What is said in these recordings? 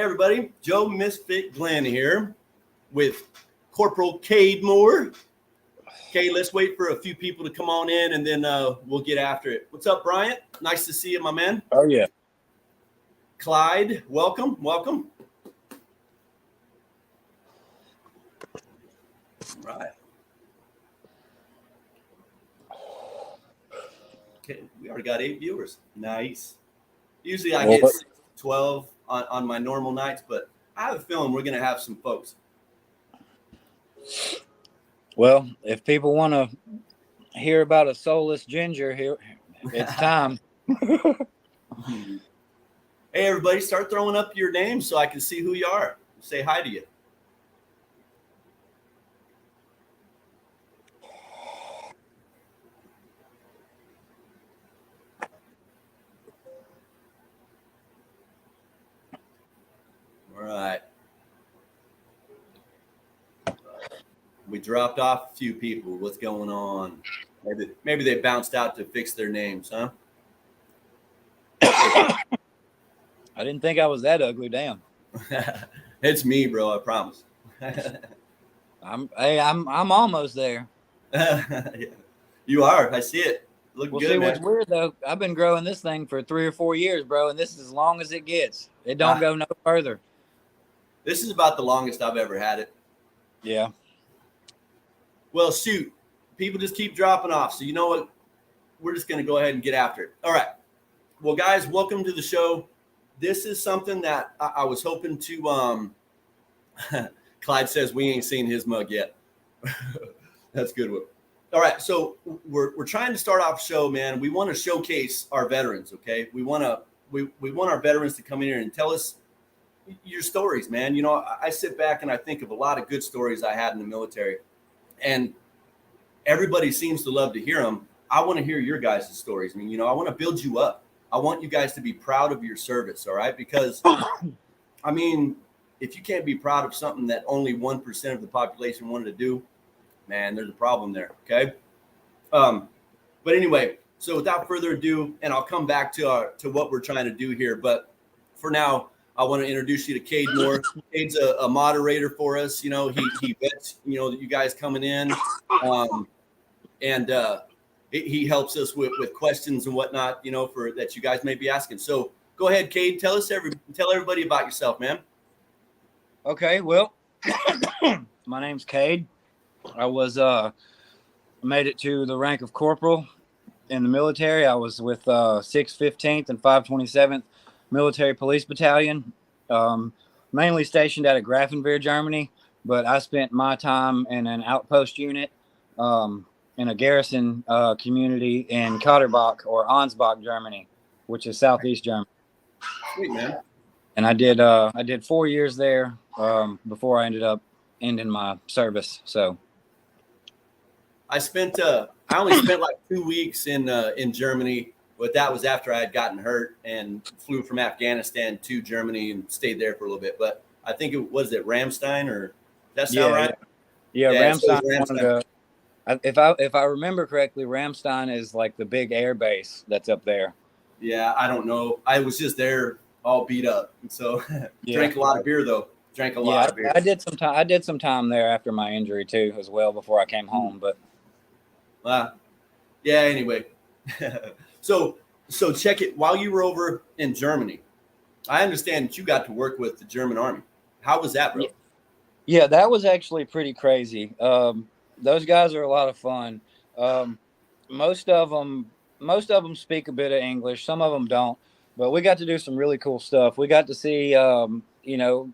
everybody, Joe Misfit Glenn here with Corporal Cade Moore. Okay, let's wait for a few people to come on in, and then we'll get after it. What's up, Bryant? Nice to see you, my man. Oh, yeah. Clyde, welcome. All right. Okay, we already got 8 viewers. Nice. Usually I get 12 on my normal nights, but I have a feeling we're going to have some folks. Well, if people want to hear about a soulless ginger here, it's time. Hey, everybody, start throwing up your names so I can see who you are. Say hi to you. All right. We dropped off a few people. What's going on? Maybe they bounced out to fix their names, huh? I didn't think I was that ugly. Damn. It's me, bro. I promise. I'm almost there. You are. I see it. Look Well, good, see, man. what's weird though, I've been growing this thing for 3 or 4 years, bro, and this is as long as it gets. It don't go no further. This is about the longest I've ever had it. Yeah. Well, shoot. People just keep dropping off. So you know what? We're just going to go ahead and get after it. All right. Well, guys, welcome to the show. This is something that I was hoping to Clyde says we ain't seen his mug yet. That's a good one. All right, so we're trying to start off the show, man. We want to showcase our veterans, okay? We want our veterans to come in here and tell us your stories, man. You know, I sit back and I think of a lot of good stories I had in the military, and everybody seems to love to hear them. I want to hear your guys' stories. I mean, you know, I want to build you up. I want you guys to be proud of your service, all right? Because, I mean, if you can't be proud of something that only 1% of the population wanted to do, man, there's a problem there, okay? But anyway, so without further ado, and I'll come back to what we're trying to do here, but for now, I want to introduce you to Cade Moore. Cade's a moderator for us. You know, he vets, you know, you guys coming in, and he helps us with questions and whatnot, you know, for that you guys may be asking. So go ahead, Cade. Tell everybody about yourself, man. Okay, well, my name's Cade. I was made it to the rank of corporal in the military. I was with 615th and 527th Military Police Battalion, mainly stationed out of Grafenwehr, Germany. But I spent my time in an outpost unit in a garrison community in Kaderbach or Ansbach, Germany, which is southeast Germany. Sweet, man. And I did 4 years there before I ended up ending my service. So I only spent like 2 weeks in Germany, but that was after I had gotten hurt and flew from Afghanistan to Germany and stayed there for a little bit. But I think it was Ramstein, or does that sound right? Yeah, Ramstein. Ramstein. If I remember correctly, Ramstein is like the big air base that's up there. Yeah, I don't know. I was just there all beat up, and so drank a lot of beer though. Drank a lot of beer. I did some time there after my injury too, as well, before I came home. But yeah. Anyway, so check it. While you were over in Germany, I understand that you got to work with the German Army. How was that, bro? Yeah, that was actually pretty crazy. Those guys are a lot of fun. Most of them speak a bit of English. Some of them don't. But we got to do some really cool stuff. We got to see, you know,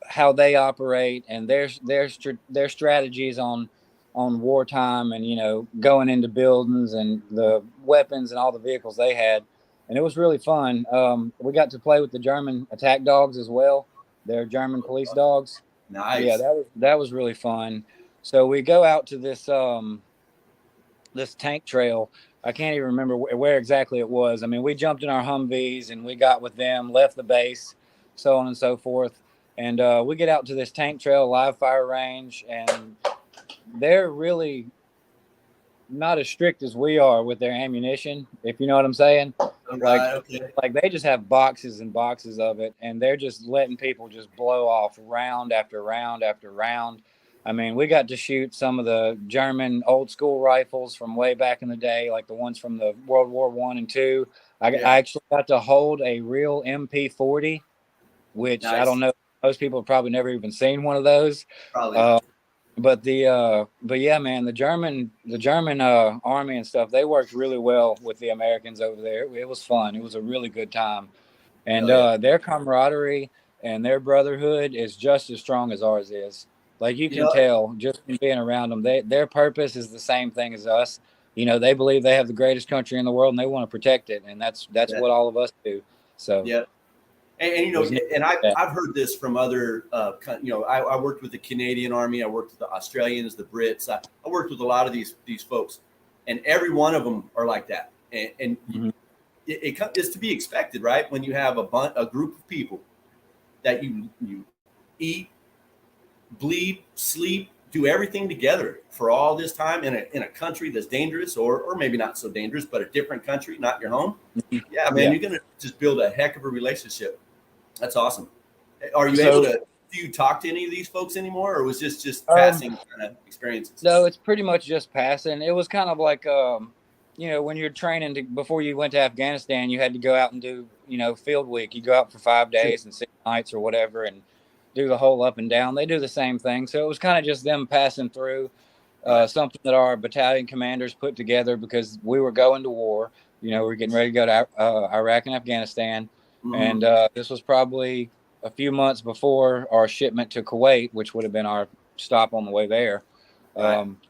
how they operate and their strategies on wartime, and, you know, going into buildings and the weapons and all the vehicles they had. And it was really fun. We got to play with the German attack dogs as well. They're German police dogs. Nice. Yeah, that was really fun. So we go out to this this tank trail. I can't even remember where exactly it was. I mean, we jumped in our Humvees and we got with them, left the base, so on and so forth. And we get out to this tank trail, live fire range, and they're really not as strict as we are with their ammunition, if you know what I'm saying. Like, Right. Okay. like they just have boxes and boxes of it, and they're just letting people just blow off round after round after round. I mean, we got to shoot some of the German old school rifles from way back in the day, like the ones from the World War One and Two. I Yeah. actually got to hold a real MP40, which I don't Nice. know. Most people have probably never even seen one of those. Probably Uh, not. but yeah, man, the German army and stuff, they worked really well with the Americans over there. It was fun. It was a really good time, and Hell yeah. their camaraderie and their brotherhood is just as strong as ours is. Like you You can know, tell just from being around them, their purpose is the same thing as us. They believe they have the greatest country in the world and they want to protect it, and that's yeah. what all of us do. So Yeah. And it was neat. and I Yeah. I've heard this from other I worked with the Canadian Army, I worked with the Australians, the Brits, I worked with a lot of these folks, and every one of them are like that, and Mhm. it's to be expected, right? When you have a group of people that you eat, bleed, sleep, do everything together for all this time in a country that's dangerous or maybe not so dangerous, but a different country, not your home. Yeah, man, Yeah. you're gonna just build a heck of a relationship. That's awesome. Are you able So to do you talk to any of these folks anymore, or was this just um, passing kind of experiences? no, it's pretty much just passing. It was kind of like, when you're training before you went to Afghanistan, you had to go out and do, field week. You go out for five Sure. days and 6 nights or whatever, and do the whole up and down. They do the same thing. So it was kind of just them passing through Right. something that our battalion commanders put together because we were going to war. We're getting ready to go to Iraq and Afghanistan, Mm-hmm. and this was probably a few months before our shipment to Kuwait, which would have been our stop on the way there. Right. Um,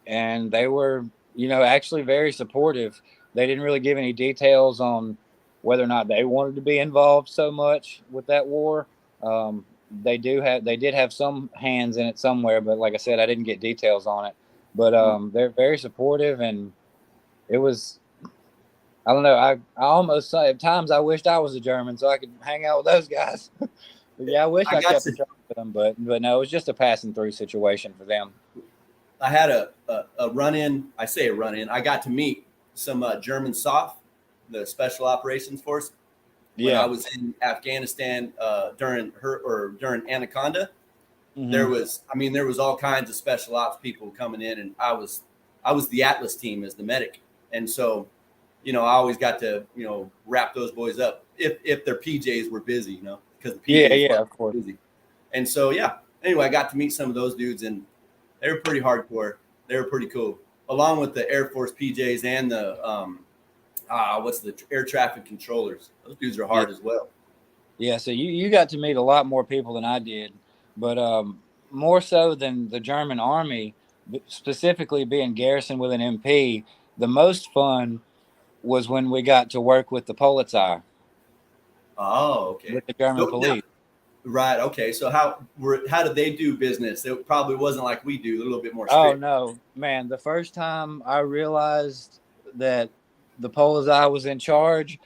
and they were, actually very supportive. They didn't really give any details on whether or not they wanted to be involved so much with that war. They did have some hands in it somewhere, but like I said, I didn't get details on it. But they're very supportive, and it was. I don't know. I almost say at times I wished I was a German so I could hang out with those guys. But yeah, I wish I I got kept in to. touch with them, but no, it was just a passing through situation for them. I had a run in. I say a run in. I got to meet some German SOF, the Special Operations Force, when I Yeah. was in Afghanistan during Anaconda. Hmm. There was all kinds of special ops people coming in, and I was the Atlas team as the medic, and so I always got to wrap those boys up if their PJs were busy, because the Yeah, PJs yeah, weren't of course. busy, and so yeah. Anyway, I got to meet some of those dudes, and they were pretty hardcore. They were pretty cool, along with the Air Force PJs and the what's the air traffic controllers. Those dudes are Yeah. hard as well. Yeah, so you got to meet a lot more people than I did, but more so than the German army, specifically being garrisoned with an MP. The most fun was when we got to work with the Polizei, Oh, okay. with the German So now, police. right. Okay. So how did they do business? It probably wasn't like we do, a little bit more Oh strict. no, man! The first time I realized that the Polizei was in charge,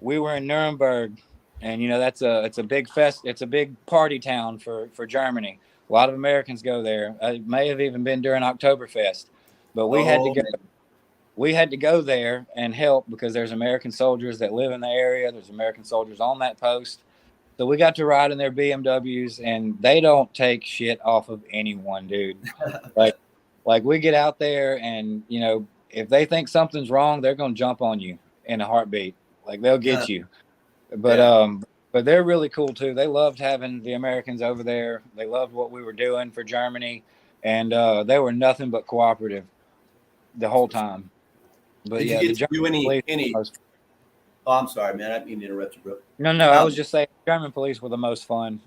we were in Nuremberg, and it's a big it's a big party town for Germany. A lot of Americans go there. It may have even been during Oktoberfest, but Oh man. we had to go there and help because there's American soldiers that live in the area. There's American soldiers on that post. So we got to ride in their BMWs, and they don't take shit off of anyone, dude. I Like bet. like we get out there, and if they think something's wrong, they're gonna jump on you in a heartbeat. Like they'll get you. But Yeah. um, but they're really cool too. They loved having the Americans over there. They loved what we were doing for Germany, and they were nothing but cooperative the That's whole for sure. time. But Did you yeah, the get to German do any police were the any? most. Oh, I'm sorry, man. I didn't mean to interrupt you, bro. No, I was Um, just saying, the German police were the most fun.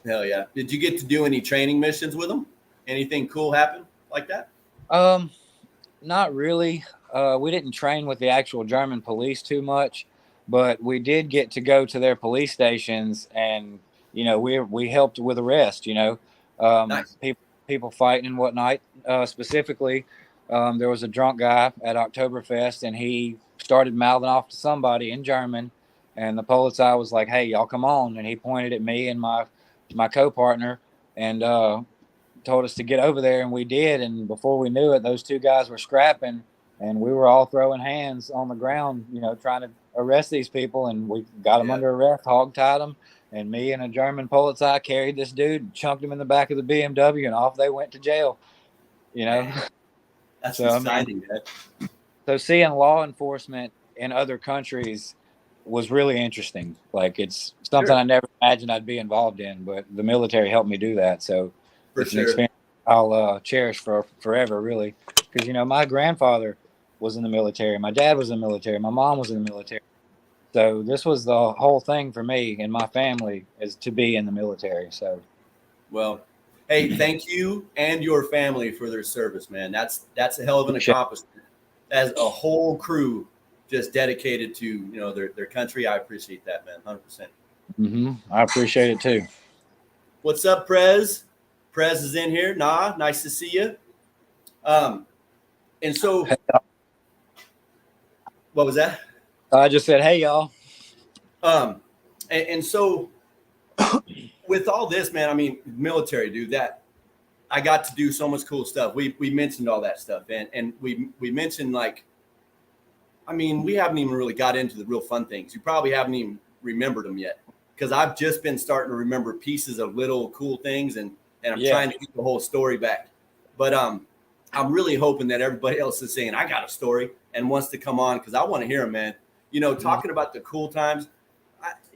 hell yeah. Did you get to do any training missions with them? Anything cool happen like that? Um, Not really. We didn't train with the actual German police too much, but we did get to go to their police stations, and we helped with arrest. Nice. People fighting and whatnot. Specifically, there was a drunk guy at Oktoberfest, and he started mouthing off to somebody in German, and the Polizei was like, "Hey, y'all, come on!" And he pointed at me and my co-partner, and told us to get over there, and we did. And before we knew it, those two guys were scrapping, and we were all throwing hands on the ground, trying to arrest these people, and we got them Yeah. under arrest, hog-tied them, and me and a German Polizei carried this dude, chunked him in the back of the BMW, and off they went to jail. Man, that's So I mean, exciting, man. so seeing law enforcement in other countries was really interesting. Like, it's something Sure. I never imagined I'd be involved in, but the military helped me do that. So For it's an sure. experience I'll cherish for forever, really. Because my grandfather was in the military, my dad was in the military, my mom was in the military. So this was the whole thing for me and my family, is to be in the military. So, Well, hey, thank you and your family for their service, man. That's a hell of an appreciate accomplishment. As a whole crew just dedicated to their country. I appreciate that, man. 100%. I appreciate it too. What's up, Prez? Prez is in here. Nah, nice to see you. And so, what was that? I just said, hey, y'all. And so with all this, man, I mean, military, dude, that I got to do so much cool stuff. We mentioned all that stuff, and we mentioned, like, I mean, we haven't even really got into the real fun things. You probably haven't even remembered them yet, because I've just been starting to remember pieces of little cool things, and I'm trying to get the whole story back. But I'm really hoping that everybody else is saying, I got a story, and wants to come on, because I want to hear them, man. Talking about the cool times,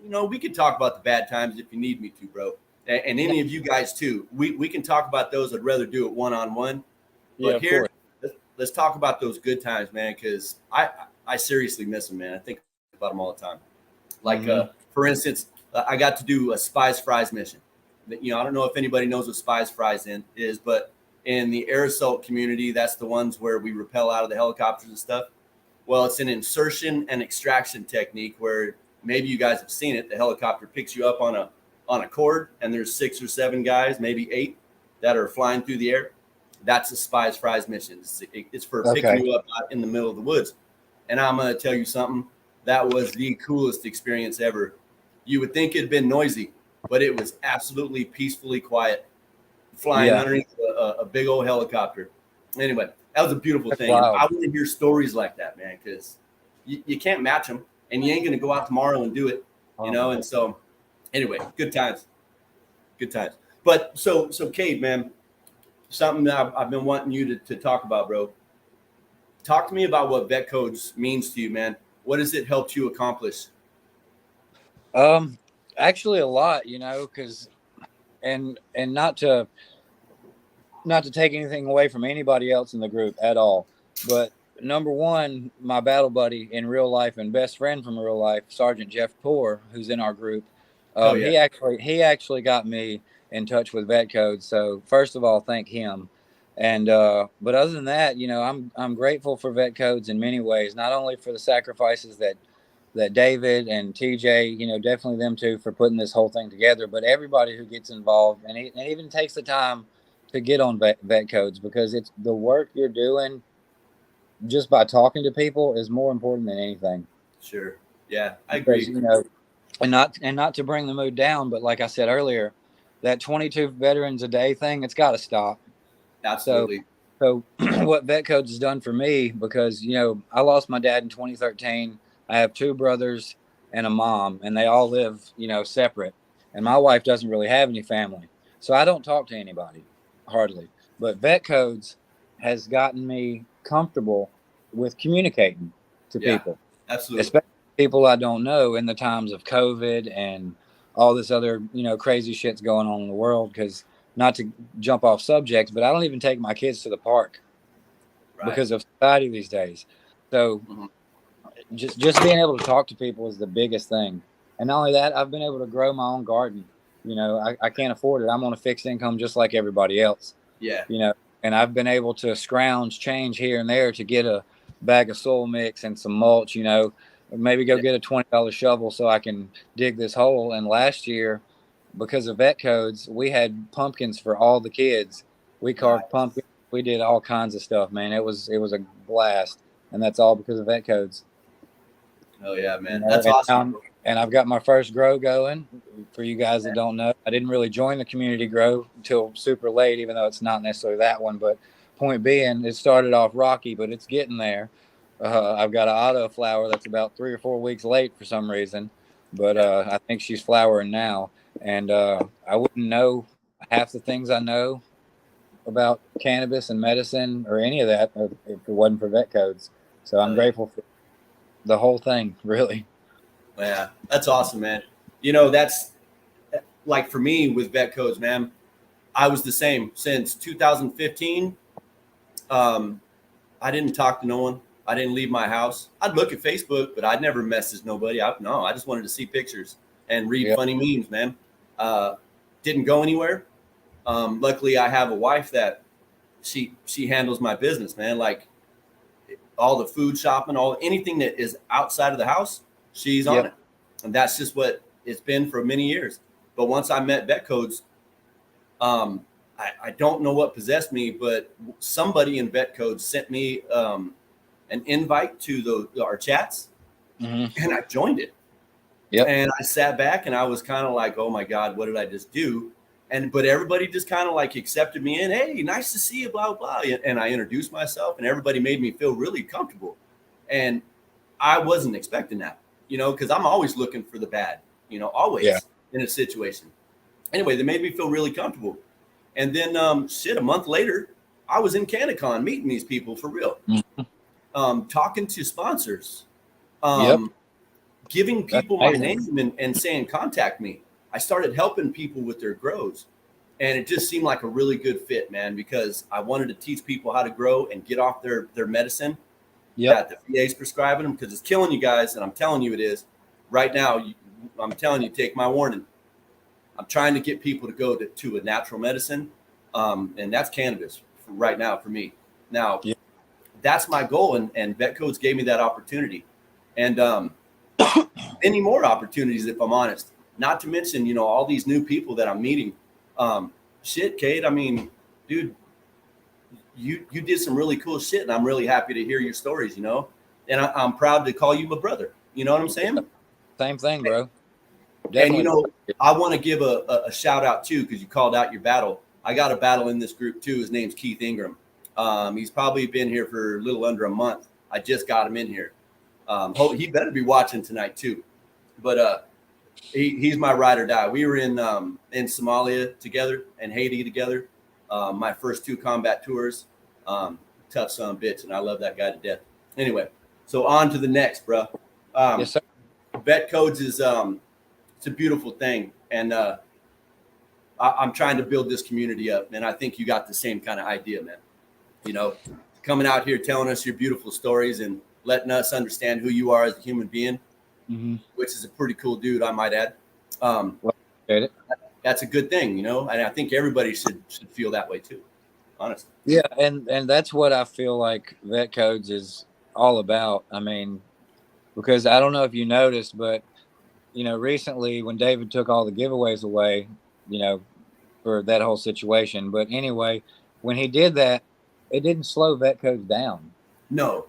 we could talk about the bad times if you need me to, bro. And any of you guys too. We can talk about those. I'd rather do it one-on-one. But here, let's talk about those good times, man, because I seriously miss them, man. I think about them all the time. Like, for instance, I got to do a Spies Fries mission. I don't know if anybody knows what Spies Fries is, but in the air assault community, that's the ones where we rappel out of the helicopters and stuff. Well, it's an insertion and extraction technique where maybe you guys have seen it. The helicopter picks you up on a cord, and there's 6 or 7 guys, maybe 8, that are flying through the air. That's a Spies Fries mission. It's for picking you up out in the middle of the woods. And I'm going to tell you something. That was the coolest experience ever. You would think it'd been noisy, but it was absolutely peacefully quiet, flying underneath a big old helicopter. Anyway, that was a beautiful thing. Wow. I want to hear stories like that, man, because you can't match them, and you ain't going to go out tomorrow and do it, And so, anyway, good times. But so Cade, man, something that I've been wanting you to talk about, bro. Talk to me about what Vetcodes means to you, man. What has it helped you accomplish? Actually a lot, because and not to take anything away from anybody else in the group at all, but number one, my battle buddy in real life and best friend from real life, Sergeant Jeff Poor, who's in our group, he actually got me in touch with Vetcodes. So first of all, thank him. And but other than that, I'm grateful for Vetcodes in many ways, not only for the sacrifices that David and TJ, definitely them two, for putting this whole thing together, but everybody who gets involved and even takes the time to get on Vetcodes, because it's the work you're doing just by talking to people is more important than anything. Sure. Yeah, I agree. And not to bring the mood down, but like I said earlier, that 22 veterans a day thing, it's got to stop. Absolutely. So what Vetcodes has done for me, because, I lost my dad in 2013. I have 2 brothers and a mom, and they all live, separate. And my wife doesn't really have any family. So I don't talk to anybody, hardly. But Vetcodes has gotten me comfortable with communicating to people. Absolutely. Especially people I don't know in the times of COVID and all this other, crazy shit's going on in the world. Because, not to jump off subjects, but I don't even take my kids to the park because of society these days. So just being able to talk to people is the biggest thing. And not only that, I've been able to grow my own garden. I can't afford it. I'm on a fixed income just like everybody else. Yeah. And I've been able to scrounge change here and there to get a bag of soil mix and some mulch, maybe go get a $20 shovel so I can dig this hole. And last year, because of Vetcodes, we had pumpkins for all the kids. We carved pumpkins. We did all kinds of stuff, man. It was a blast. And that's all because of Vetcodes. Oh yeah, man. That's awesome. And I've got my first grow going. For you guys that don't know, I didn't really join the community grow until super late, even though it's not necessarily that one. But point being, it started off rocky, but it's getting there. I've got an auto flower that's about 3 or 4 weeks late for some reason, but I think she's flowering now. And I wouldn't know half the things I know about cannabis and medicine or any of that if it wasn't for Vetcodes. So I'm grateful for the whole thing, really. Yeah, that's awesome, man. That's like for me with Vetcodes, man. I was the same since 2015. I didn't talk to no one. I didn't leave my house. I'd look at Facebook, but I'd never message nobody. I just wanted to see pictures and read funny memes, man. Didn't go anywhere. Luckily, I have a wife that she handles my business, man. Like all the food shopping, anything that is outside of the house, she's on it, and that's just what it's been for many years. But once I met Vetcodes, I don't know what possessed me, but somebody in Vetcodes sent me an invite to our chats, and I joined it. And I sat back and I was kind of like, oh my God, what did I just do? But everybody just kind of like accepted me in. Hey, nice to see you, blah, blah. And I introduced myself and everybody made me feel really comfortable. And I wasn't expecting that, because I'm always looking for the bad, always in a situation. Anyway, they made me feel really comfortable. And then a month later, I was in CannaCon meeting these people for real, talking to sponsors, giving people my name and saying, contact me. I started helping people with their grows. And it just seemed like a really good fit, man, because I wanted to teach people how to grow and get off their medicine that the VA's prescribing them, because it's killing you guys. And I'm telling you it is. Right now, I'm telling you, take my warning. I'm trying to get people to go to a natural medicine, and that's cannabis right now for me. Now, that's my goal, and Vetcodes gave me that opportunity. And many more opportunities, if I'm honest. Not to mention, all these new people that I'm meeting. Cade, I mean, dude, you did some really cool shit, and I'm really happy to hear your stories, and I'm proud to call you my brother. You know what I'm saying? Same thing, bro. Definitely. And, I want to give a shout out, too, because you called out your battle. I got a battle in this group, too. His name's Keith Ingram. He's probably been here for a little under a month. I just got him in here. He better be watching tonight, too. But he's my ride or die. We were in Somalia together and Haiti together. My first 2 combat tours. Tough son of a bitch, and I love that guy to death. Anyway, so on to the next, bro. Yes, sir. Vetcodes is it's a beautiful thing, and I'm trying to build this community up, and I think you got the same kind of idea, man. Coming out here telling us your beautiful stories and letting us understand who you are as a human being, which is a pretty cool dude, I might add. That's a good thing, and I think everybody should feel that way too, honestly. Yeah, and that's what I feel like Vetcodes is all about. I mean, because I don't know if you noticed, but recently when David took all the giveaways away, for that whole situation. But anyway, when he did that, it didn't slow Vetcodes down. No.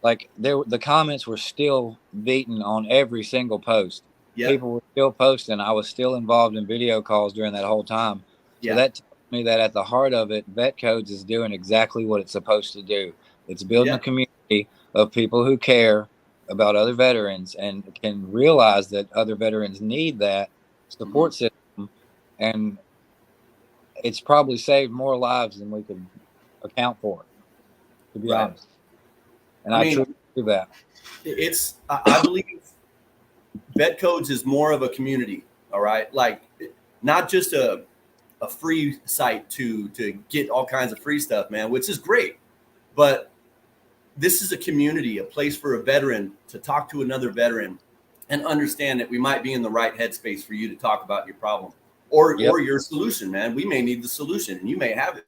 Like the comments were still beaten on every single post. Yep. People were still posting. I was still involved in video calls during that whole time. So that tells me that at the heart of it, Vetcodes is doing exactly what it's supposed to do. It's building a community of people who care about other veterans and can realize that other veterans need that support system. And it's probably saved more lives than we could account for, to be honest. And I truly do that. I believe Vetcodes is more of a community, all right? Like, not just a free site to get all kinds of free stuff, man, which is great. But this is a community, a place for a veteran to talk to another veteran and understand that we might be in the right headspace for you to talk about your problem or your solution, man. We may need the solution and you may have it,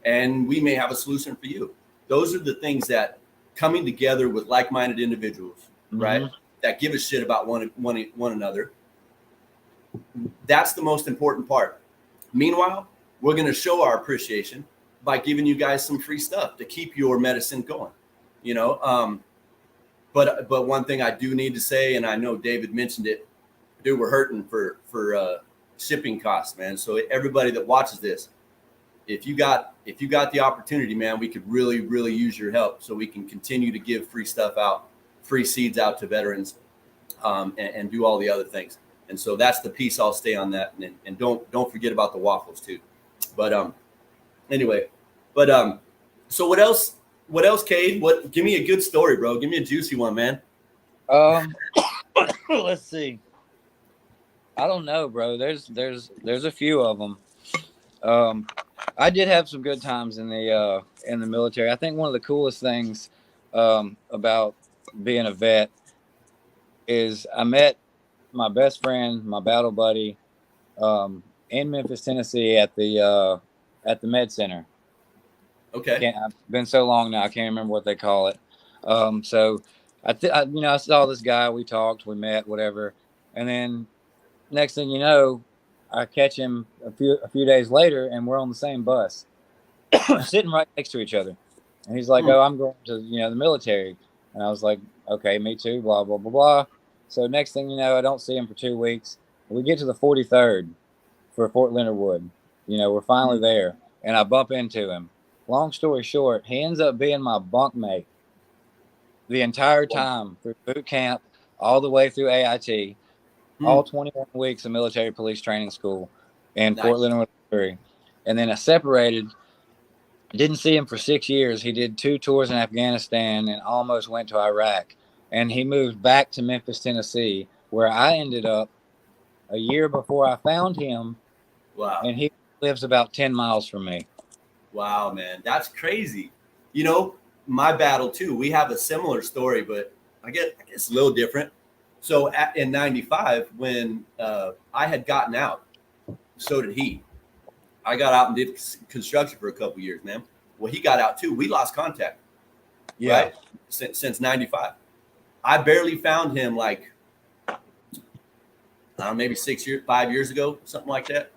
and we may have a solution for you. Those are the things that coming together with like-minded individuals, right, that give a shit about one another. That's the most important part. Meanwhile, we're going to show our appreciation by giving you guys some free stuff to keep your medicine going, But one thing I do need to say, and I know David mentioned it, dude, we're hurting for shipping costs, man. So everybody that watches this, if you got the opportunity, man, we could really, really use your help so we can continue to give free stuff out, free seeds out to veterans, and do all the other things. And so that's the piece I'll stay on that. And don't forget about the waffles too. But anyway, but so what else? What else, Cade? Give me a good story, bro. Give me a juicy one, man. Let's see. I don't know, bro. There's a few of them. I did have some good times in the military. I think one of the coolest things about being a vet is I met my best friend, my battle buddy, in Memphis, Tennessee, at the Med Center. Okay. I've been so long now, I can't remember what they call it. So I saw this guy. We talked, we met, whatever, and then next thing you know, I catch him a few days later, and we're on the same bus, sitting right next to each other. And he's like, "Oh, I'm going to the military," and I was like, "Okay, me too." Blah blah blah blah. So next thing you know, I don't see him for 2 weeks. We get to the 43rd for Fort Leonard Wood. We're finally there, and I bump into him. Long story short, he ends up being my bunkmate the entire time through boot camp, all the way through AIT, all 21 weeks of military police training school in Fort Leonard Wood, Missouri. And then I separated. Didn't see him for 6 years. He did 2 tours in Afghanistan and almost went to Iraq. And he moved back to Memphis, Tennessee, where I ended up a year before I found him. Wow. And he lives about 10 miles from me. Wow, man. That's crazy. My battle too, we have a similar story, but I guess a little different. So in 95, when I had gotten out, so did he. I got out and did construction for a couple years, man. Well, he got out too. We lost contact. Yeah. Right? Since 95. I barely found him like, I don't know, maybe 5 years ago, something like that.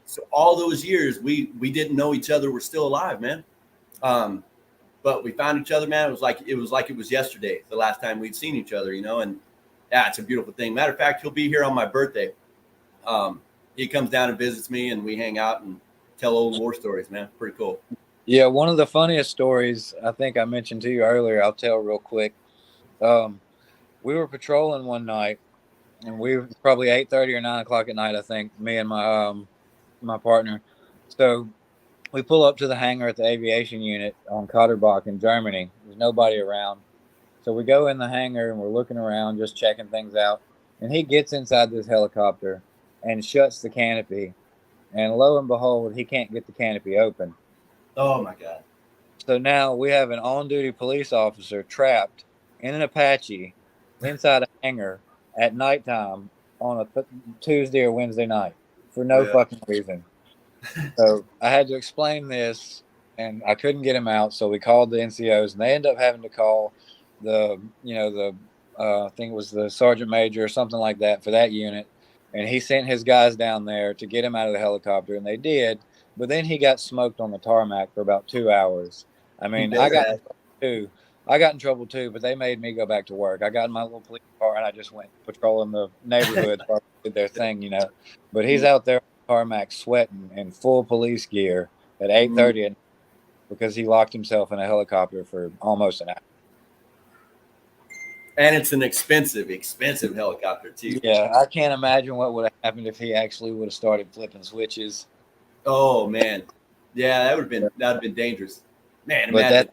So all those years, we didn't know each other were still alive, man. But we found each other, man. It was like it was yesterday, the last time we'd seen each other, and yeah, it's a beautiful thing. Matter of fact, he'll be here on my birthday. He comes down and visits me, and we hang out and tell old war stories, man. Pretty cool. Yeah, one of the funniest stories I think I mentioned to you earlier, I'll tell real quick. We were patrolling one night, and we were probably 8:30 or 9 o'clock at night, I think, me and my partner. So we pull up to the hangar at the aviation unit on Katterbach in Germany. There's nobody around. So we go in the hangar, and we're looking around, just checking things out. And he gets inside this helicopter and shuts the canopy. And lo and behold, he can't get the canopy open. Oh, my God. So now we have an on-duty police officer trapped in an Apache inside a hangar at nighttime on a Tuesday or Wednesday night for no fucking reason. So I had to explain this, and I couldn't get him out. So we called the NCOs, and they ended up having to call I think it was the sergeant major or something like that for that unit. And he sent his guys down there to get him out of the helicopter, and they did. But then he got smoked on the tarmac for about 2 hours. I mean, I got in trouble too, but they made me go back to work. I got in my little police car, and I just went patrolling the neighborhood, did their thing, But he's out there on the tarmac sweating in full police gear at 8:30 because he locked himself in a helicopter for almost an hour. And it's an expensive helicopter too. Yeah, I can't imagine what would have happened if he actually would have started flipping switches. Oh man, yeah, that would have been dangerous, man. But imagine.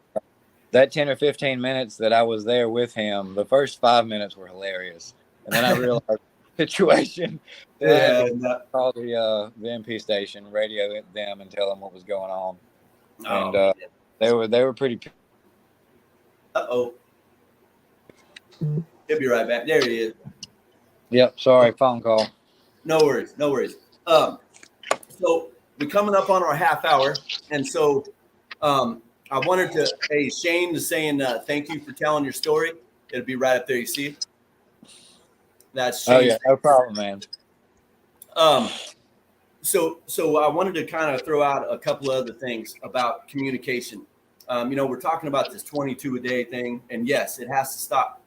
that 10 or 15 minutes that I was there with him, the first 5 minutes were hilarious, and then I realized the situation. Call the MP station, radio them, and tell them what was going on, and they were pretty. Uh-oh. He'll be right back. There he is. Yep. Sorry, phone call. No worries. So we're coming up on our half hour, and so I wanted to. Hey, Shane is saying thank you for telling your story. It'll be right up there. You see it? That's Shane. Oh yeah, no problem, man. So I wanted to kind of throw out a couple of other things about communication. We're talking about this 22 a day thing, and yes, it has to stop.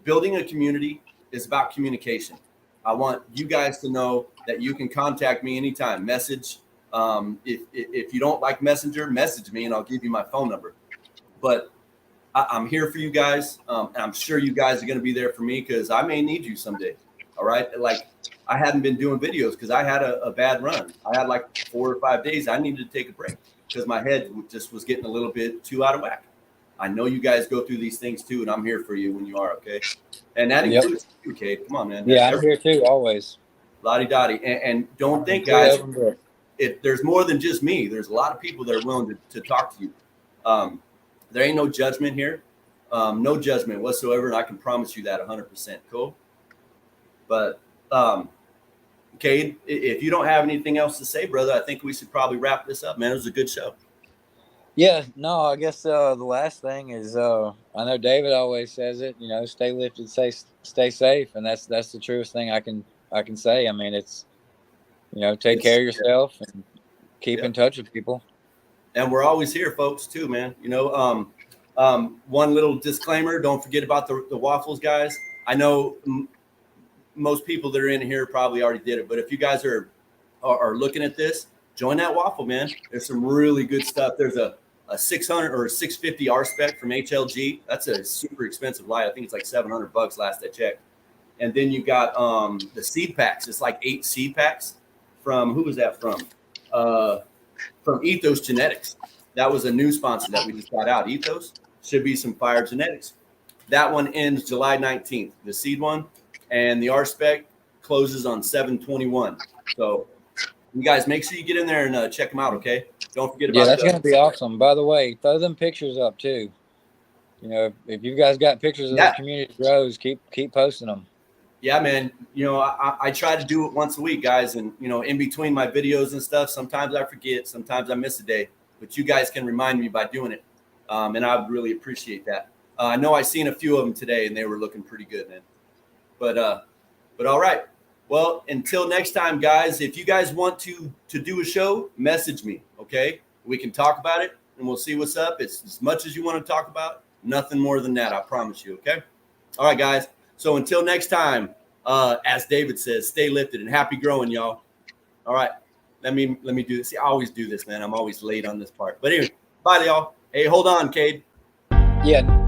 Building a community is about communication. I want you guys to know that you can contact me anytime, message, If you don't like Messenger, message me and I'll give you my phone number. But I'm here for you guys. And I'm sure you guys are going to be there for me because I may need you someday. All right. Like I hadn't been doing videos because I had a bad run. I had like 4 or 5 days. I needed to take a break because my head just was getting a little bit too out of whack. I know you guys go through these things too, and I'm here for you when you are. Okay. And that includes you, Cade. Come on, man. Yeah, I'm here too, always. Lottie Dottie. And don't think, guys, if there's more than just me, there's a lot of people that are willing to talk to you. There ain't no judgment here. No judgment whatsoever. And I can promise you that 100%. Cool. But, Cade, if you don't have anything else to say, brother, I think we should probably wrap this up, man. It was a good show. Yeah, no, I guess the last thing is I know David always says it, stay lifted, stay safe, and that's the truest thing I can say. I mean, it's take care of yourself and keep in touch with people. And we're always here, folks, too, man. One little disclaimer: don't forget about the waffles, guys. I know most people that are in here probably already did it, but if you guys are looking at this, join that waffle, man. There's some really good stuff. There's a 600 or a 650 R spec from HLG. That's a super expensive light. I think it's like $700 last I checked. And then you got the seed packs. It's like 8 seed packs from, who was that from? From Ethos Genetics. That was a new sponsor that we just got out. Ethos should be some fire genetics. That one ends July 19th, the seed one, and the R spec closes on 7/21. So you guys make sure you get in there and check them out. Okay. Don't forget about. Yeah, that's going to be awesome. By the way, throw them pictures up too. If you guys got pictures of the community grows, keep posting them. Yeah, man. I try to do it once a week, guys. And, in between my videos and stuff, sometimes I forget, sometimes I miss a day, but you guys can remind me by doing it. And I would really appreciate that. I know I seen a few of them today and they were looking pretty good, man. But all right. Well, until next time, guys, if you guys want to do a show, message me. Okay. We can talk about it and we'll see what's up. It's as much as you want to talk about, nothing more than that. I promise you. Okay. All right, guys. So until next time, as David says, stay lifted and happy growing, y'all. All right. Let me do this. See, I always do this, man. I'm always late on this part. But anyway, bye, y'all. Hey, hold on, Cade. Yeah.